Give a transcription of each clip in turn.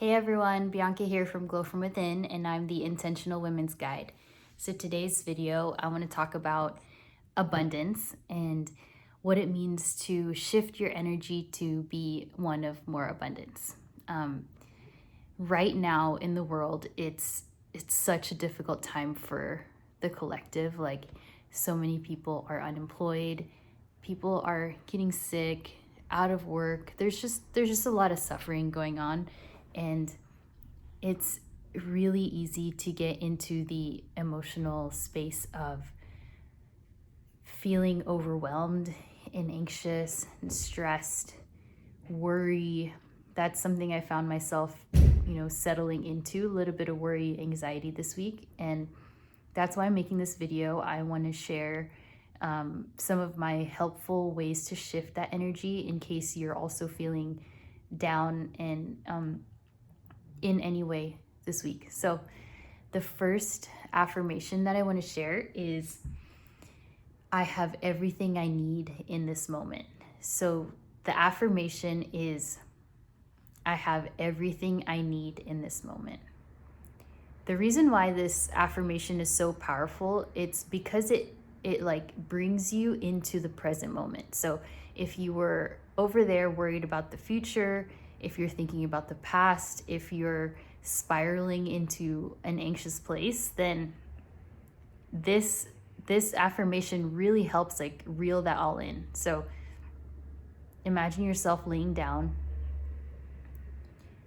Hey everyone, Bianca here from Glow From Within, and I'm the Intentional Women's Guide. So today's video, I want to talk about abundance and what it means to shift your energy to be one of more abundance. Right now in the world, it's such a difficult time for the collective. Like, so many people are unemployed, people are getting sick, out of work. There's just a lot of suffering going on, and it's really easy to get into the emotional space of feeling overwhelmed and anxious and stressed, worry. That's something I found myself, settling into, a little bit of worry, anxiety this week. And that's why I'm making this video. I want to share some of my helpful ways to shift that energy in case you're also feeling down and in any way this week. So the first affirmation that I want to share is, I have everything I need in this moment. So the affirmation is, I have everything I need in this moment. The reason why this affirmation is so powerful, it's because it like brings you into the present moment. So if you were over there worried about the future, if you're thinking about the past, if you're spiraling into an anxious place, then this affirmation really helps like reel that all in. So imagine yourself laying down,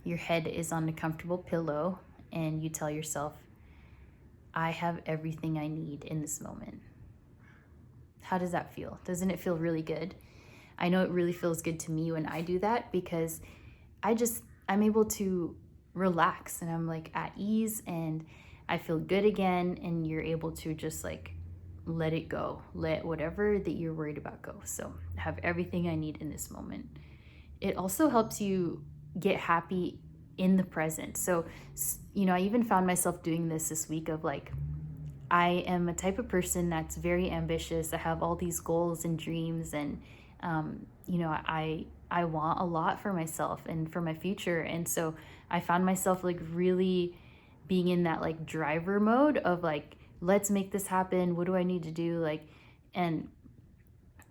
your head is on a comfortable pillow, and you tell yourself, I have everything I need in this moment. How does that feel? Doesn't it feel really good? I know it really feels good to me when I do that, because I'm able to relax and I'm like at ease and I feel good again, and you're able to just like let it go, let whatever that you're worried about go. So I have everything I need in this moment. It also helps you get happy in the present. So, I even found myself doing this week of like, I am a type of person that's very ambitious. I have all these goals and dreams, and I want a lot for myself and for my future. And so I found myself like really being in that like driver mode of like, let's make this happen. What do I need to do? Like, and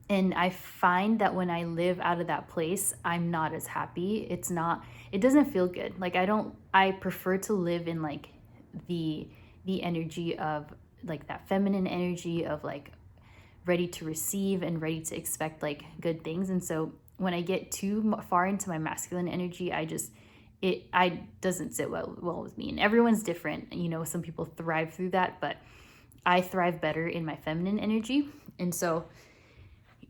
I find that when I live out of that place, I'm not as happy. It doesn't feel good. Like I prefer to live in like the energy of like that feminine energy of like ready to receive and ready to expect like good things. And so when I get too far into my masculine energy, I doesn't sit well with me. And everyone's different. Some people thrive through that, but I thrive better in my feminine energy. And so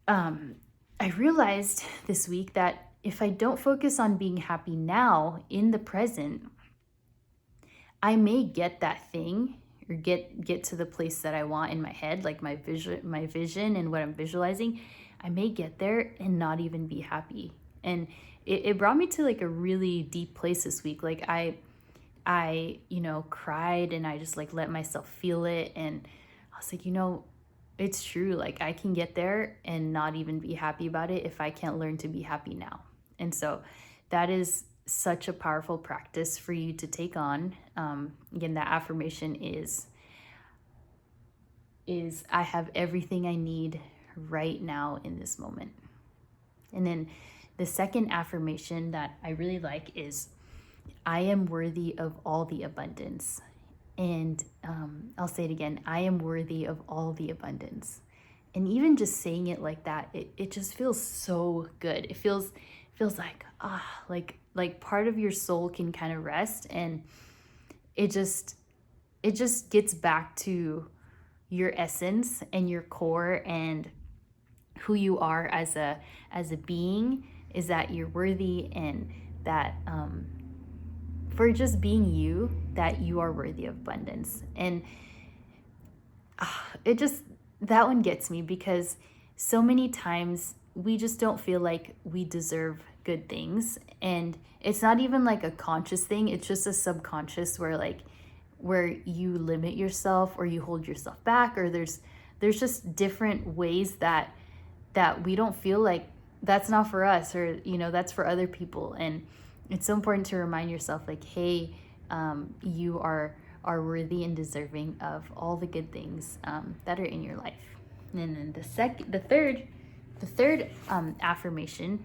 I realized this week that if I don't focus on being happy now in the present, I may get that thing or get to the place that I want in my head, like my vision and what I'm visualizing. I may get there and not even be happy. And it brought me to like a really deep place this week. Like I cried and I just like let myself feel it. And I was like, it's true. Like I can get there and not even be happy about it if I can't learn to be happy now. And so that is such a powerful practice for you to take on. Again, that affirmation is I have everything I need right now in this moment. And then the second affirmation that I really like is, I am worthy of all the abundance. And I'll say it again, I am worthy of all the abundance. And even just saying it like that, it just feels so good. It feels like, like part of your soul can kind of rest, and it just gets back to your essence and your core and who you are as a being, is that you're worthy, and that for just being you, that you are worthy of abundance. And that one gets me, because so many times we just don't feel like we deserve good things. And it's not even like a conscious thing, it's just a subconscious where you limit yourself or you hold yourself back, or there's just different ways that we don't feel like that's not for us, or that's for other people. And it's so important to remind yourself, like, hey, you are worthy and deserving of all the good things that are in your life. And then the third affirmation,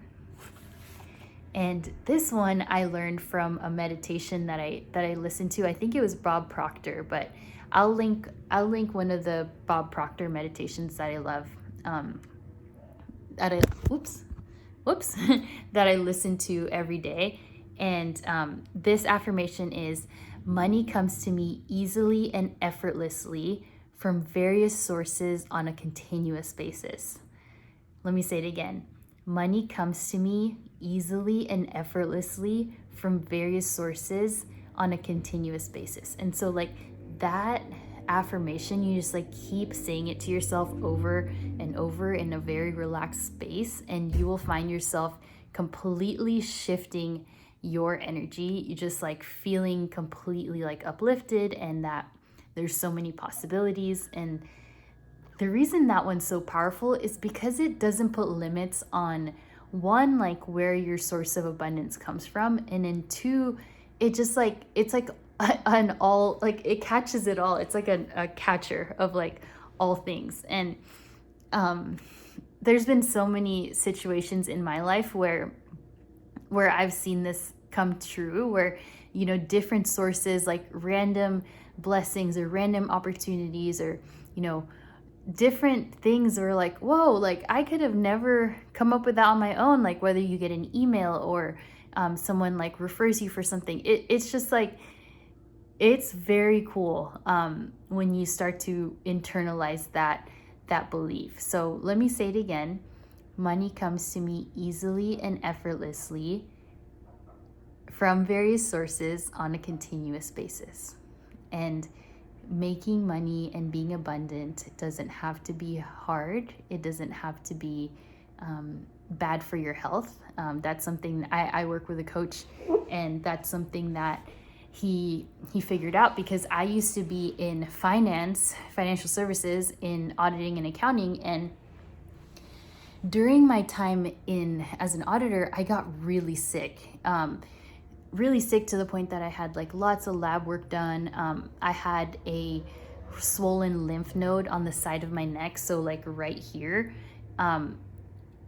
and this one I learned from a meditation that I listened to. I think it was Bob Proctor, but I'll link one of the Bob Proctor meditations that I love. That I whoops that I listen to every day. And this affirmation is: money comes to me easily and effortlessly from various sources on a continuous basis. Let me say it again. Money comes to me easily and effortlessly from various sources on a continuous basis. And so like that affirmation, you just like keep saying it to yourself over and over in a very relaxed space, and you will find yourself completely shifting your energy. You just like feeling completely like uplifted, and that there's so many possibilities. And the reason that one's so powerful is because it doesn't put limits on, one, like where your source of abundance comes from, and then two, it just like, it's like an all, like it catches it all. It's like a catcher of like all things. And there's been so many situations in my life where I've seen this come true, where, you know, different sources, like random blessings or random opportunities, or, you know, different things were like, whoa, like I could have never come up with that on my own. Like whether you get an email or someone like refers you for something, it's just like, it's very cool when you start to internalize that belief. So let me say it again. Money comes to me easily and effortlessly from various sources on a continuous basis. And making money and being abundant doesn't have to be hard. It doesn't have to be bad for your health. That's something I work with a coach, and that's something that he figured out, because I used to be in financial services, in auditing and accounting, and during my time as an auditor, I got really sick to the point that I had like lots of lab work done. I had a swollen lymph node on the side of my neck, so like right here.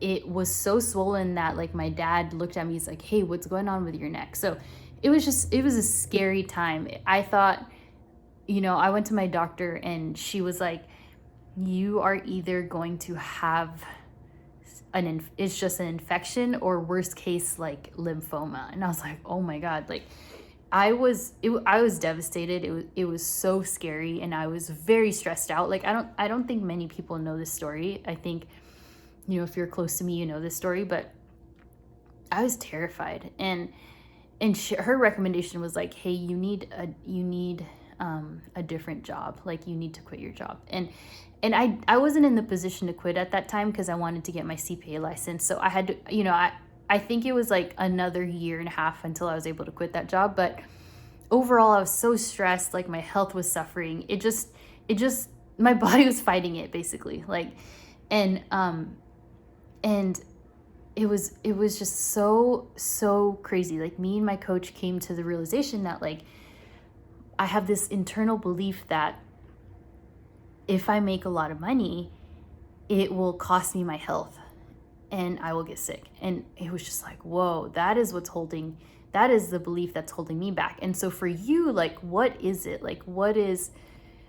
It was so swollen that like my dad looked at me, he's like, hey, what's going on with your neck? So it was a scary time. I thought, you know, I went to my doctor and she was like, you are either going to have it's just an infection, or worst case, like lymphoma. And I was like, oh my God, like I was devastated. It was so scary, and I was very stressed out. Like I don't think many people know this story. I think, you know, if you're close to me, you know this story, but I was terrified. And her recommendation was like, hey, you need a different job. Like you need to quit your job. And I wasn't in the position to quit at that time, because I wanted to get my CPA license. So I had to, you know, I think it was like another year and a half until I was able to quit that job. But overall, I was so stressed, like my health was suffering. It just, my body was fighting it basically. Like, and it was just so crazy. Like me and my coach came to the realization that like, I have this internal belief that if I make a lot of money, it will cost me my health and I will get sick. And it was just like, whoa, that is the belief that's holding me back. And so for you, like, what is it? Like, what is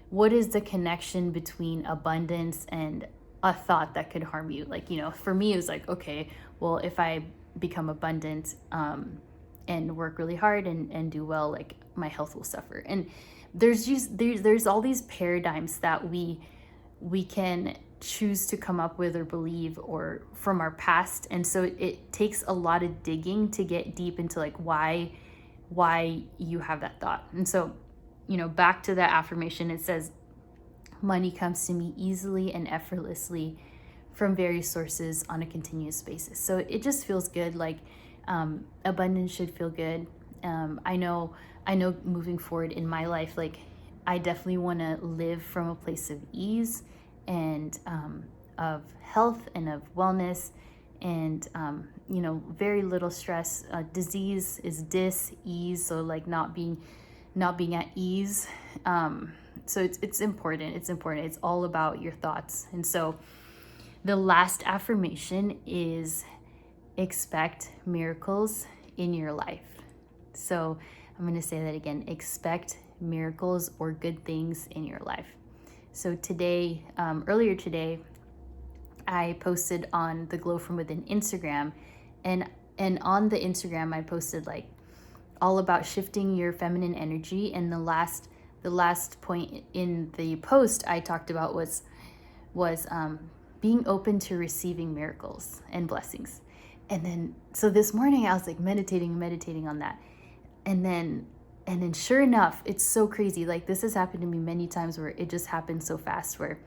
the connection between abundance and a thought that could harm you? Like, you know, for me, it was like, okay, well, if I become abundant and work really hard and do well, like my health will suffer. And there's all these paradigms that we can choose to come up with or believe, or from our past. And so it takes a lot of digging to get deep into like why you have that thought. And so, you know, back to that affirmation, it says, money comes to me easily and effortlessly from various sources on a continuous basis. So it just feels good. Like abundance should feel good. I know moving forward in my life, like I definitely want to live from a place of ease and of health and of wellness. and very little stress. Disease is dis-ease, so like not being at ease. So it's important. It's all about your thoughts. And so the last affirmation is expect miracles in your life. So I'm going to say that again: expect miracles or good things in your life. So today, earlier today, I posted on the Glow From Within Instagram, and on the Instagram I posted like all about shifting your feminine energy. And the last point in the post I talked about was being open to receiving miracles and blessings. And then so this morning I was like meditating on that, and then sure enough, it's so crazy. Like this has happened to me many times where it just happened so fast, where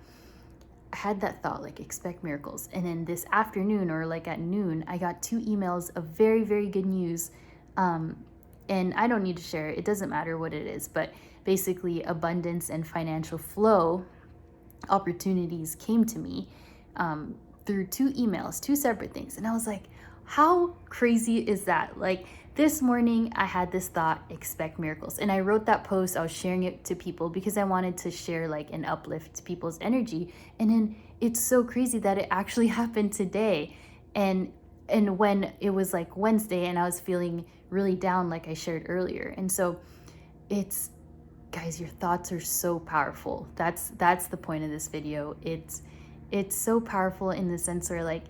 I had that thought, like expect miracles. And then this afternoon, or like at noon, I got 2 emails of very, very good news. And I don't need to share it. It doesn't matter what it is, but basically abundance and financial flow opportunities came to me through 2 emails, 2 separate things. And I was like, how crazy is that? Like this morning I had this thought, expect miracles. And I wrote that post, I was sharing it to people because I wanted to share like an uplift to people's energy. And then it's so crazy that it actually happened today. And when it was like Wednesday and I was feeling really down, like I shared earlier. And so it's, guys, your thoughts are so powerful. That's the point of this video. It's so powerful in the sense where like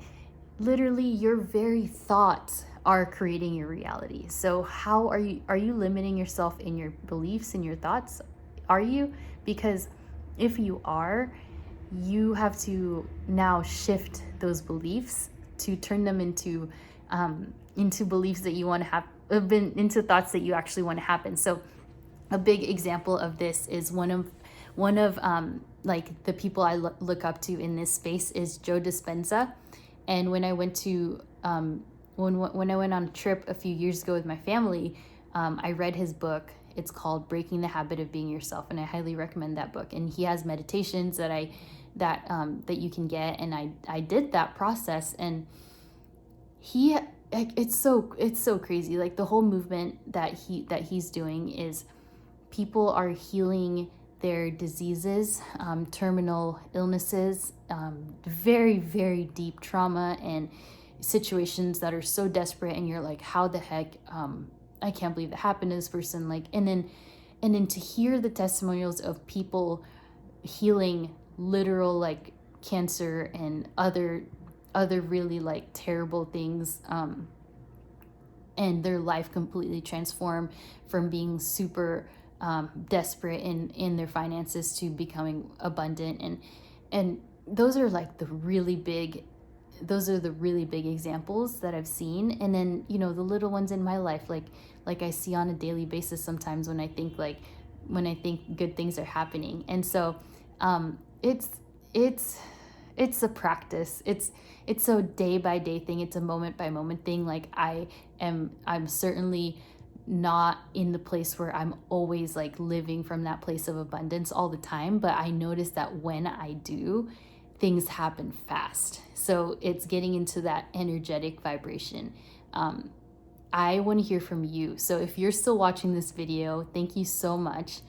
literally your very thoughts are creating your reality. So how are you limiting yourself in your beliefs and your thoughts? Are you? Because if you are, you have to now shift those beliefs to turn them into beliefs that you want to have, into thoughts that you actually want to happen. So a big example of this is one of like the people I look up to in this space is Joe Dispenza. And when I went to when I went on a trip a few years ago with my family, I read his book. It's called Breaking the Habit of Being Yourself, and I highly recommend that book. And he has meditations that you can get, and I did that process, and it's so crazy. Like the whole movement that he's doing is people are healing their diseases, terminal illnesses, very, very deep trauma and situations that are so desperate, and you're like, how the heck, I can't believe that happened to this person. Like, and then to hear the testimonials of people healing literal like cancer and other really like terrible things, and their life completely transformed from being super desperate in their finances to becoming abundant, and those are like the really big examples that I've seen. And then the little ones in my life, like I see on a daily basis sometimes when I think good things are happening. And so it's a practice. It's a day by day thing. It's a moment by moment thing. Like I'm certainly not in the place where I'm always like living from that place of abundance all the time, but I notice that when I do, things happen fast. So it's getting into that energetic vibration. I want to hear from you. So if you're still watching this video, thank you so much.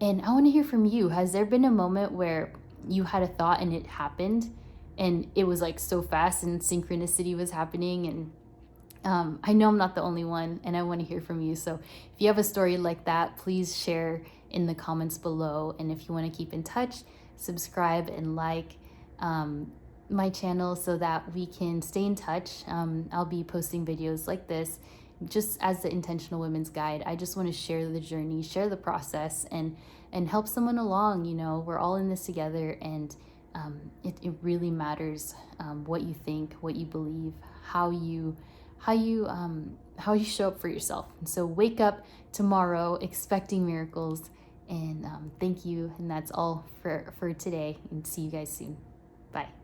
And I want to hear from you. Has there been a moment where you had a thought and it happened, and it was like so fast and synchronicity was happening? And I know I'm not the only one, and I want to hear from you. So if you have a story like that, please share in the comments below. And if you want to keep in touch, subscribe and like my channel so that we can stay in touch. I'll be posting videos like this just as the Intentional Women's Guide. I just want to share the journey, share the process, and help someone along. We're all in this together, and it really matters what you think, what you believe, how you show up for yourself. And so wake up tomorrow expecting miracles, and thank you. And that's all for today, and see you guys soon. Bye.